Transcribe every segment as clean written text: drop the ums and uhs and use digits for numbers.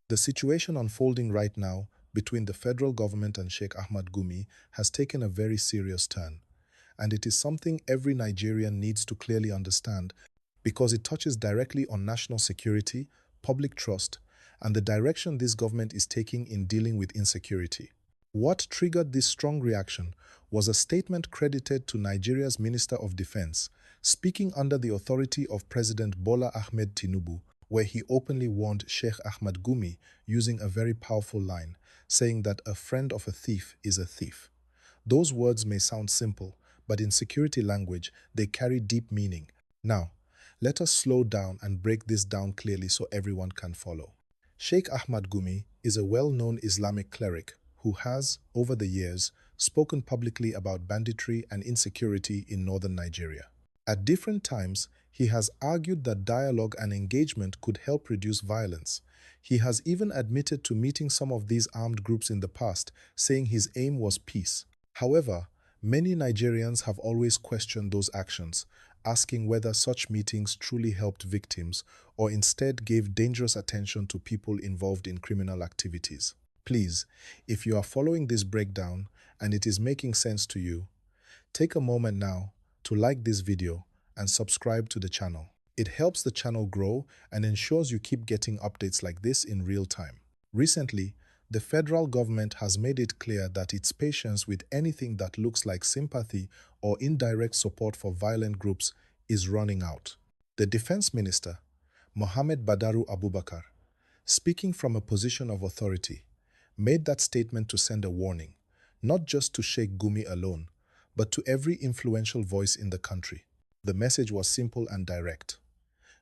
The situation unfolding right now between the federal government and Sheikh Gumi has taken a very serious turn, and it is something every Nigerian needs to clearly understand because it touches directly on national security, public trust, and the direction this government is taking in dealing with insecurity. What triggered this strong reaction was a statement credited to Nigeria's Minister of Defense, speaking under the authority of President Bola Ahmed Tinubu, where he openly warned Sheikh Gumi using a very powerful line, saying that a friend of a thief is a thief. Those words may sound simple, but in security language, they carry deep meaning. Now, let us slow down and break this down clearly so everyone can follow. Sheikh Gumi is a well-known Islamic cleric who has, over the years, spoken publicly about banditry and insecurity in northern Nigeria. At different times, he has argued that dialogue and engagement could help reduce violence. He has even admitted to meeting some of these armed groups in the past, saying his aim was peace. However, many Nigerians have always questioned those actions, asking whether such meetings truly helped victims or instead gave dangerous attention to people involved in criminal activities. Please, if you are following this breakdown and it is making sense to you, take a moment now to like this video and subscribe to the channel. It helps the channel grow and ensures you keep getting updates like this in real time. Recently, the federal government has made it clear that its patience with anything that looks like sympathy or indirect support for violent groups is running out. The Defense Minister, Mohammed Badaru Abubakar, speaking from a position of authority, made that statement to send a warning, not just to Sheikh Gumi alone, but to every influential voice in the country. The message was simple and direct.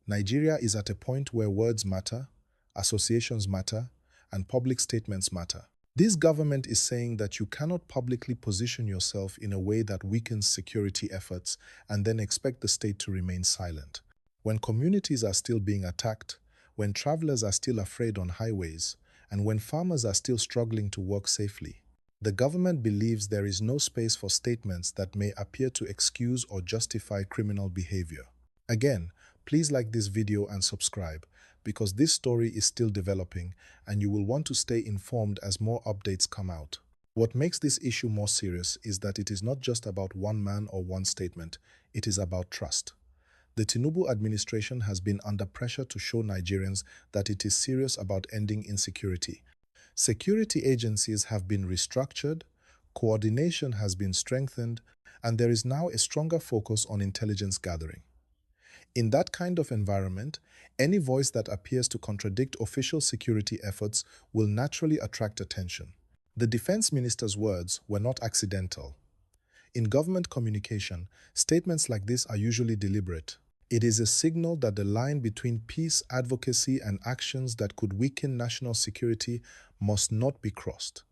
Nigeria is at a point where words matter, associations matter, and public statements matter. This government is saying that you cannot publicly position yourself in a way that weakens security efforts and then expect the state to remain silent. When communities are still being attacked, when travelers are still afraid on highways, and when farmers are still struggling to work safely, the government believes there is no space for statements that may appear to excuse or justify criminal behavior. Again, please like this video and subscribe, because this story is still developing and you will want to stay informed as more updates come out. What makes this issue more serious is that it is not just about one man or one statement, it is about trust. The Tinubu administration has been under pressure to show Nigerians that it is serious about ending insecurity. Security agencies have been restructured, coordination has been strengthened, and there is now a stronger focus on intelligence gathering. In that kind of environment, any voice that appears to contradict official security efforts will naturally attract attention. The defense minister's words were not accidental. In government communication, statements like this are usually deliberate. It is a signal that the line between peace advocacy and actions that could weaken national security must not be crossed.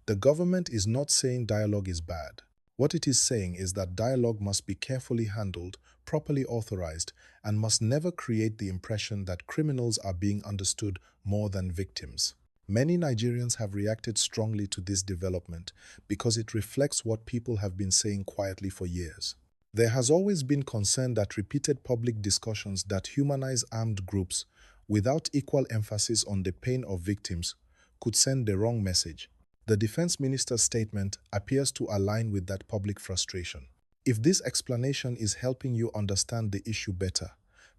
The government is not saying dialogue is bad. What it is saying is that dialogue must be carefully handled, properly authorized, and must never create the impression that criminals are being understood more than victims. Many Nigerians have reacted strongly to this development because it reflects what people have been saying quietly for years. There has always been concern that repeated public discussions that humanize armed groups without equal emphasis on the pain of victims could send the wrong message. The defense minister's statement appears to align with that public frustration. If this explanation is helping you understand the issue better,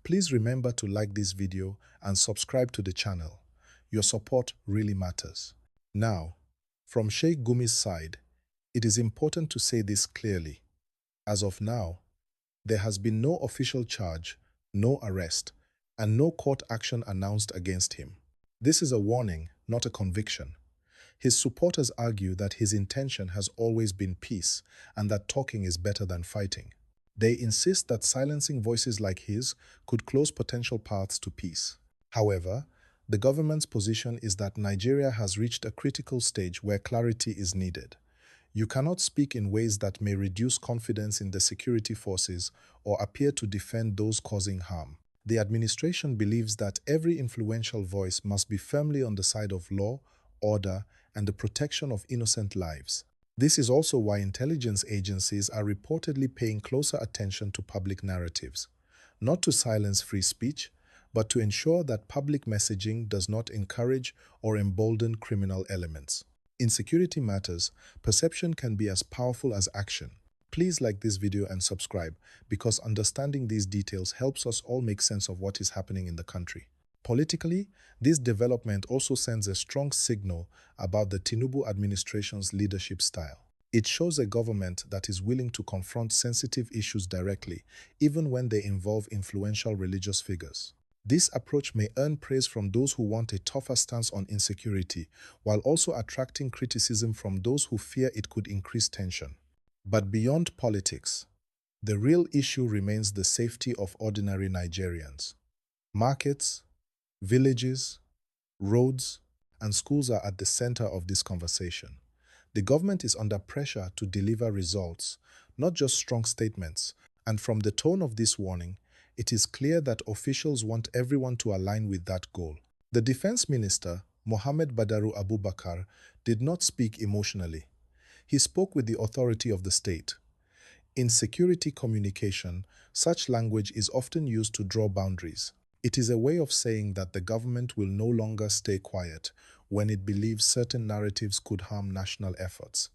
please remember to like this video and subscribe to the channel. Your support really matters. Now, from Sheikh Gumi's side, it is important to say this clearly. As of now, there has been no official charge, no arrest, and no court action announced against him. This is a warning, not a conviction. His supporters argue that his intention has always been peace and that talking is better than fighting. They insist that silencing voices like his could close potential paths to peace. However, the government's position is that Nigeria has reached a critical stage where clarity is needed. You cannot speak in ways that may reduce confidence in the security forces or appear to defend those causing harm. The administration believes that every influential voice must be firmly on the side of law, order, and the protection of innocent lives. This is also why intelligence agencies are reportedly paying closer attention to public narratives, not to silence free speech, but to ensure that public messaging does not encourage or embolden criminal elements. In security matters, perception can be as powerful as action. Please like this video and subscribe because understanding these details helps us all make sense of what is happening in the country. Politically, this development also sends a strong signal about the Tinubu administration's leadership style. It shows a government that is willing to confront sensitive issues directly, even when they involve influential religious figures. This approach may earn praise from those who want a tougher stance on insecurity, while also attracting criticism from those who fear it could increase tension. But beyond politics, the real issue remains the safety of ordinary Nigerians. Markets, villages, roads, and schools are at the center of this conversation. The government is under pressure to deliver results, not just strong statements, and from the tone of this warning, it is clear that officials want everyone to align with that goal. The Defense Minister, Mohammed Badaru Abubakar, did not speak emotionally. He spoke with the authority of the state. In security communication, such language is often used to draw boundaries. It is a way of saying that the government will no longer stay quiet when it believes certain narratives could harm national efforts.